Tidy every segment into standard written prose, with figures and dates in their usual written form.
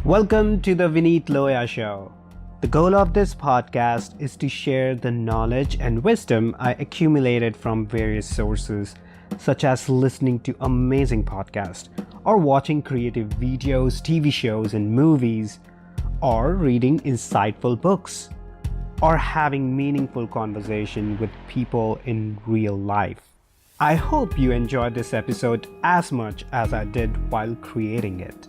Welcome to the Vineet Loya Show. The goal of this podcast is to share the knowledge and wisdom I accumulated from various sources, such as listening to amazing podcasts, or watching creative videos, TV shows, and movies, or reading insightful books, or having meaningful conversation with people in real life. I hope you enjoyed this episode as much as I did while creating it.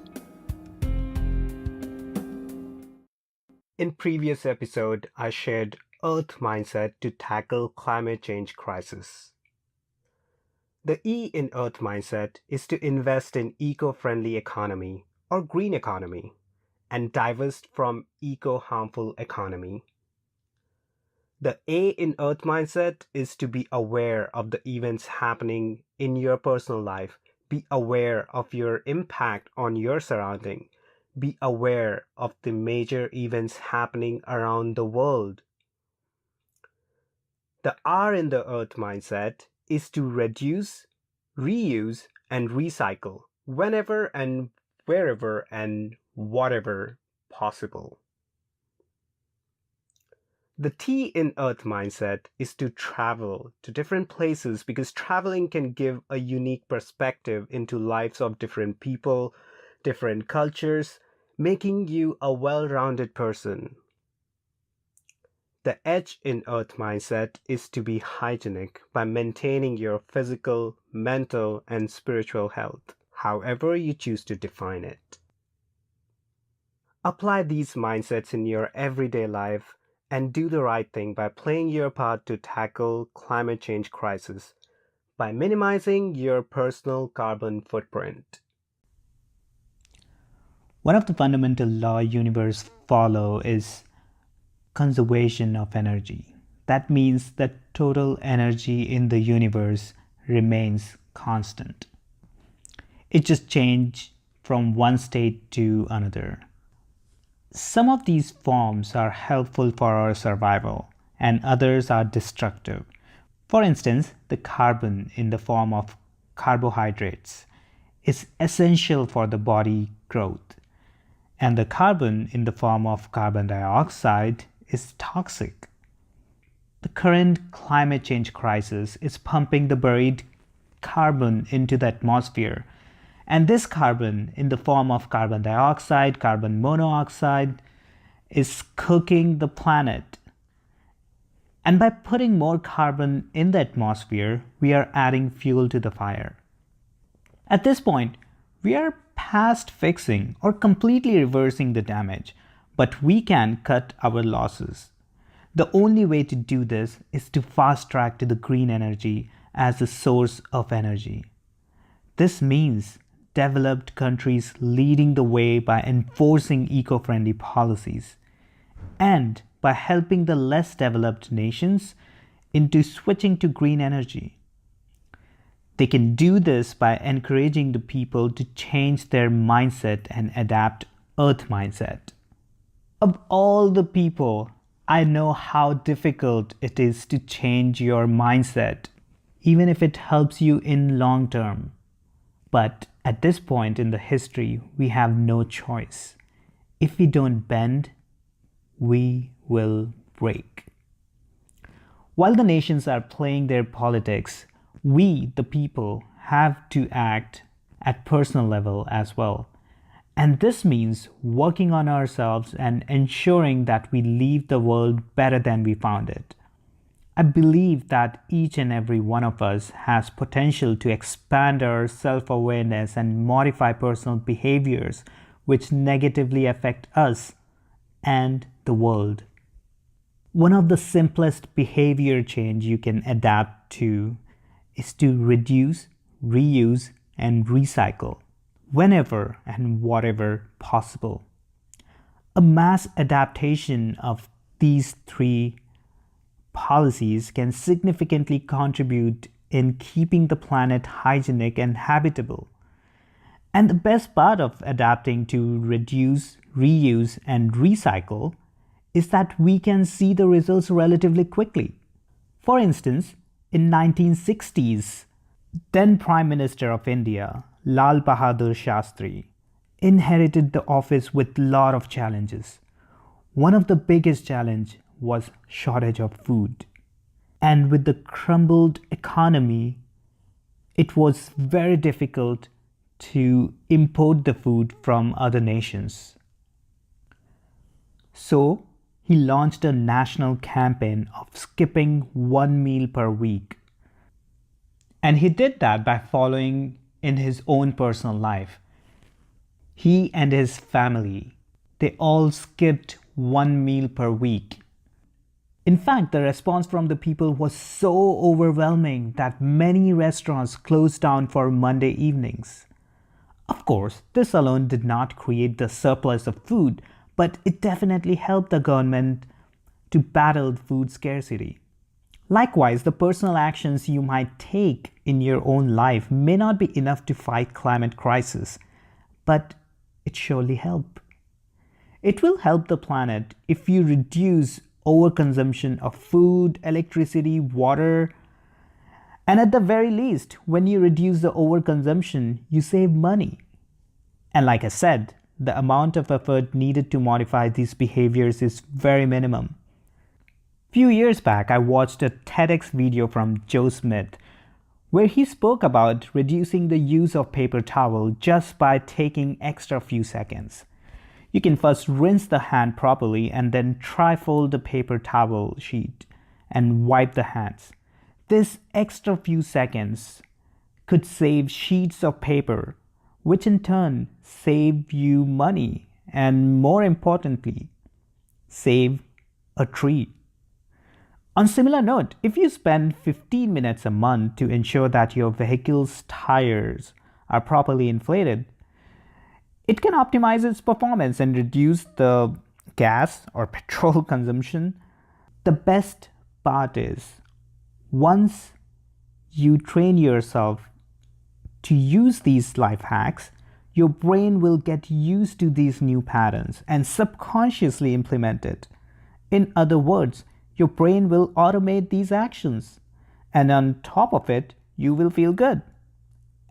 In previous episode, I shared Earth mindset to tackle climate change crisis. The E in Earth mindset is to invest in eco-friendly economy or green economy and divest from eco-harmful economy. The A in Earth mindset is to be aware of the events happening in your personal life. Be aware of your impact on your surrounding. Be aware of the major events happening around the world. The R in the Earth mindset is to reduce, reuse, and recycle whenever and wherever and whatever possible. The T in Earth mindset is to travel to different places because traveling can give a unique perspective into lives of different people, different cultures, making you a well-rounded person. The H in Earth mindset is to be hygienic by maintaining your physical, mental, and spiritual health, however you choose to define it. Apply these mindsets in your everyday life and do the right thing by playing your part to tackle climate change crisis by minimizing your personal carbon footprint. One of the fundamental law universe follow is conservation of energy. That means that total energy in the universe remains constant. It just changes from one state to another. Some of these forms are helpful for our survival and others are destructive. For instance, the carbon in the form of carbohydrates is essential for the body growth, and the carbon in the form of carbon dioxide is toxic. The current climate change crisis is pumping the buried carbon into the atmosphere. And this carbon in the form of carbon dioxide, carbon monoxide, is cooking the planet. And by putting more carbon in the atmosphere, we are adding fuel to the fire. At this point, we are past fixing or completely reversing the damage, but we can cut our losses. The only way to do this is to fast track to the green energy as a source of energy. This means developed countries leading the way by enforcing eco-friendly policies and by helping the less developed nations into switching to green energy. They can do this by encouraging the people to change their mindset and adapt Earth mindset. Of all the people, I know how difficult it is to change your mindset, even if it helps you in long term. But at this point in the history, we have no choice. If we don't bend, we will break. While the nations are playing their politics, we, the people, have to act at personal level as well. And this means working on ourselves and ensuring that we leave the world better than we found it. I believe that each and every one of us has potential to expand our self-awareness and modify personal behaviors which negatively affect us and the world. One of the simplest behavior change you can adapt to is to reduce, reuse, and recycle whenever and whatever possible. A mass adaptation of these three policies can significantly contribute in keeping the planet hygienic and habitable. And the best part of adapting to reduce, reuse, and recycle is that we can see the results relatively quickly. For instance, in 1960s, then Prime Minister of India, Lal Bahadur Shastri, inherited the office with a lot of challenges. One of the biggest challenge was shortage of food. And with the crumbled economy, it was very difficult to import the food from other nations. So, he launched a national campaign of skipping one meal per week. And he did that by following in his own personal life. He and his family, they all skipped one meal per week. In fact, the response from the people was so overwhelming that many restaurants closed down for Monday evenings. Of course, this alone did not create the surplus of food, but it definitely helped the government to battle food scarcity. Likewise, the personal actions you might take in your own life may not be enough to fight climate crisis, but it surely help. It will help the planet if you reduce overconsumption of food, electricity, water, and at the very least, when you reduce the overconsumption, you save money. And like I said, the amount of effort needed to modify these behaviors is very minimum. Few years back, I watched a TEDx video from Joe Smith where he spoke about reducing the use of paper towel just by taking extra few seconds. You can first rinse the hand properly and then trifold the paper towel sheet and wipe the hands. This extra few seconds could save sheets of paper, which in turn save you money and more importantly, save a tree. On similar note, if you spend 15 minutes a month to ensure that your vehicle's tires are properly inflated, it can optimize its performance and reduce the gas or petrol consumption. The best part is, once you train yourself to use these life hacks, your brain will get used to these new patterns and subconsciously implement it. In other words, your brain will automate these actions. And on top of it, you will feel good.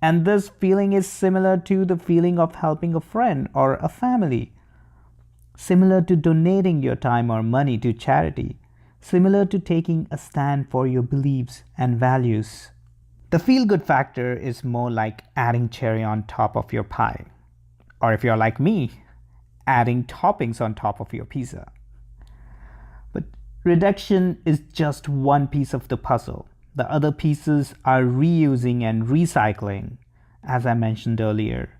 And this feeling is similar to the feeling of helping a friend or a family, similar to donating your time or money to charity, similar to taking a stand for your beliefs and values. The feel-good factor is more like adding cherry on top of your pie. Or if you're like me, adding toppings on top of your pizza. But reduction is just one piece of the puzzle. The other pieces are reusing and recycling, as I mentioned earlier.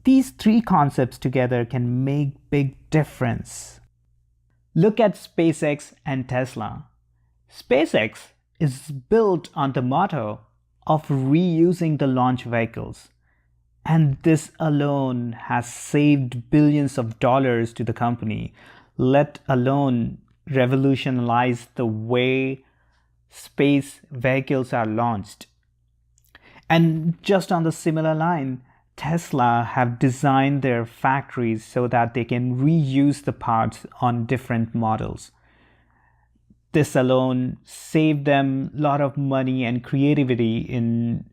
These three concepts together can make big difference. Look at SpaceX and Tesla. SpaceX is built on the motto of reusing the launch vehicles. And this alone has saved billions of dollars to the company, let alone revolutionize the way space vehicles are launched. And just on the similar line, Tesla have designed their factories so that they can reuse the parts on different models. This alone saved them a lot of money and creativity in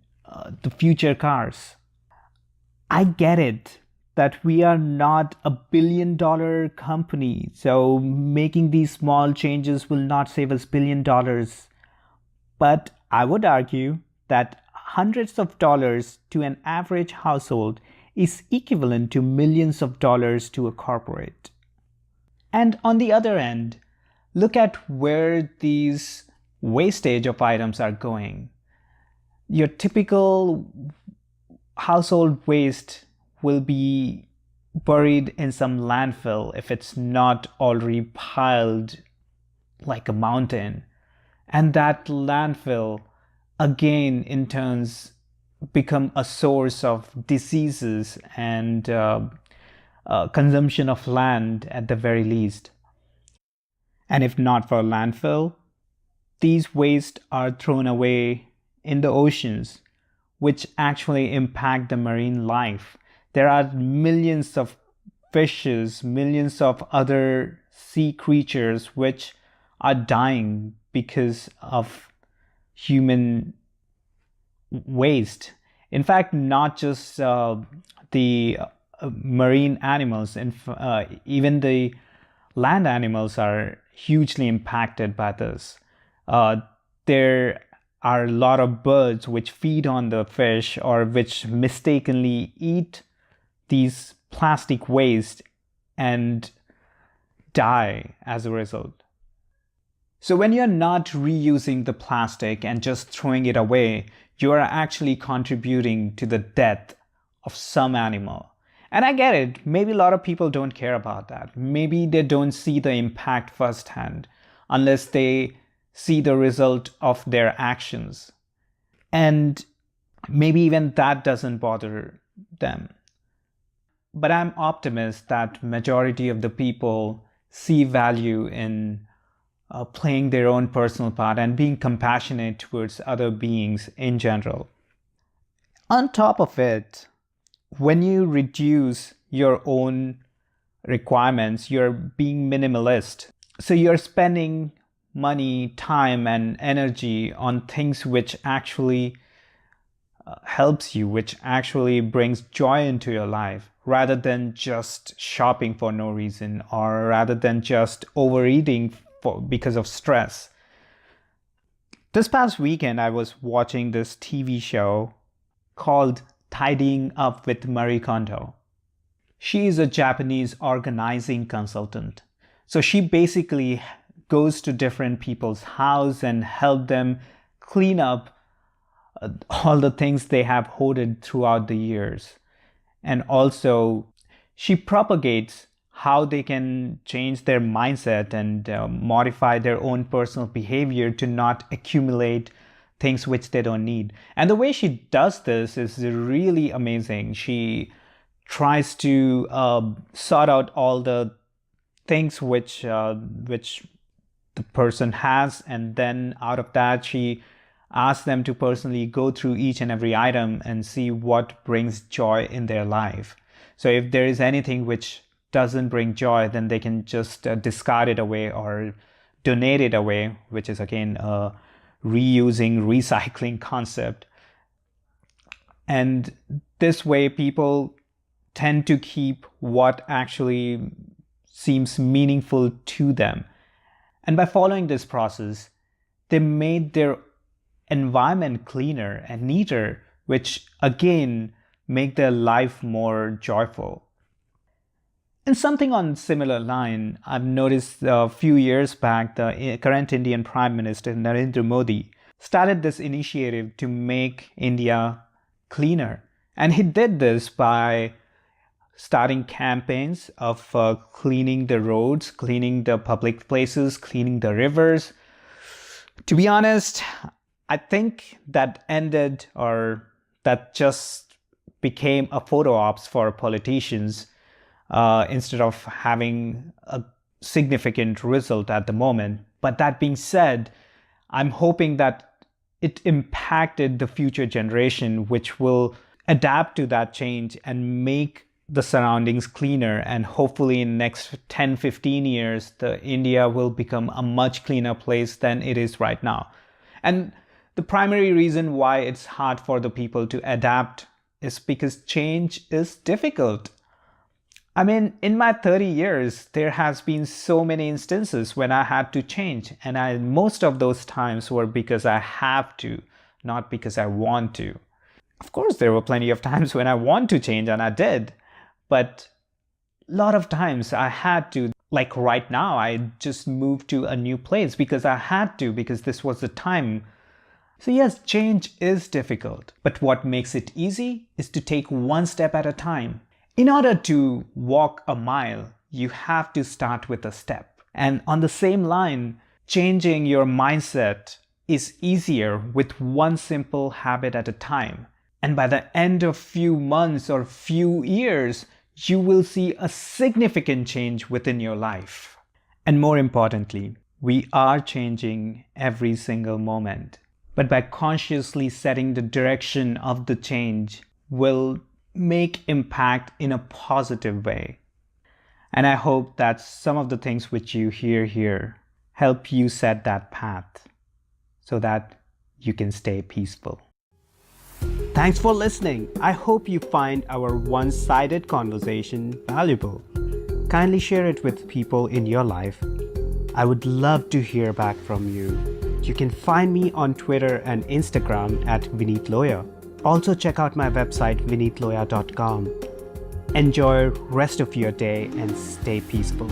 the future cars. I get it that we are not a billion-dollar company, so making these small changes will not save us $1 billion. But I would argue that hundreds of dollars to an average household is equivalent to millions of dollars to a corporate. And on the other end, look at where these wastage of items are going. Your typical household waste will be buried in some landfill if it's not already piled like a mountain. And that landfill, again, in turns, become a source of diseases and consumption of land at the very least. And if not for landfill, these wastes are thrown away in the oceans, which actually impact the marine life. There are millions of fishes, millions of other sea creatures which are dying because of human waste. In fact, not just the marine animals and even the land animals are hugely impacted by this. There are a lot of birds which feed on the fish or which mistakenly eat these plastic waste and die as a result. So when you're not reusing the plastic and just throwing it away, you are actually contributing to the death of some animal. And I get it, maybe a lot of people don't care about that. Maybe they don't see the impact firsthand unless they see the result of their actions. And maybe even that doesn't bother them. But I'm optimist that majority of the people see value in playing their own personal part and being compassionate towards other beings in general. On top of it, when you reduce your own requirements, you're being minimalist. So you're spending money, time, and energy on things which actually helps you, which actually brings joy into your life, rather than just shopping for no reason or rather than just overeating because of stress. This past weekend, I was watching this TV show called Tidying Up with Marie Kondo. She is a Japanese organizing consultant. So she basically goes to different people's house and help them clean up all the things they have hoarded throughout the years. And also, she propagates how they can change their mindset and modify their own personal behavior to not accumulate things which they don't need. And the way she does this is really amazing. She tries to sort out all the things which the person has, and then out of that she asks them to personally go through each and every item and see what brings joy in their life. So if there is anything which doesn't bring joy, then they can just discard it away or donate it away, which is again a reusing, recycling concept. And this way people tend to keep what actually seems meaningful to them. And by following this process, they made their environment cleaner and neater, which again make their life more joyful. And something on similar line, I've noticed a few years back, the current Indian Prime Minister Narendra Modi started this initiative to make India cleaner. And he did this by starting campaigns of cleaning the roads, cleaning the public places, cleaning the rivers. To be honest, I think that ended, or that just became a photo ops for politicians instead of having a significant result at the moment. But that being said, I'm hoping that it impacted the future generation, which will adapt to that change and make the surroundings cleaner. And hopefully in the next 10-15 years, the India will become a much cleaner place than it is right now. And the primary reason why it's hard for the people to adapt is because change is difficult. I mean, in my 30 years, there has been so many instances when I had to change. And most of those times were because I have to, not because I want to. Of course, there were plenty of times when I want to change, and I did. But a lot of times I had to. Like right now, I just moved to a new place because I had to, because this was the time. So yes, change is difficult. But what makes it easy is to take one step at a time. In order to walk a mile, you have to start with a step. And on the same line, changing your mindset is easier with one simple habit at a time. And by the end of few months or few years, you will see a significant change within your life. And more importantly, we are changing every single moment. But by consciously setting the direction of the change will make impact in a positive way. And I hope that some of the things which you hear here help you set that path so that you can stay peaceful. Thanks for listening. I hope you find our one-sided conversation valuable. Kindly share it with people in your life. I would love to hear back from you. You can find me on Twitter and Instagram at Vineet Loya. Also check out my website vineetloya.com. Enjoy rest of your day and stay peaceful.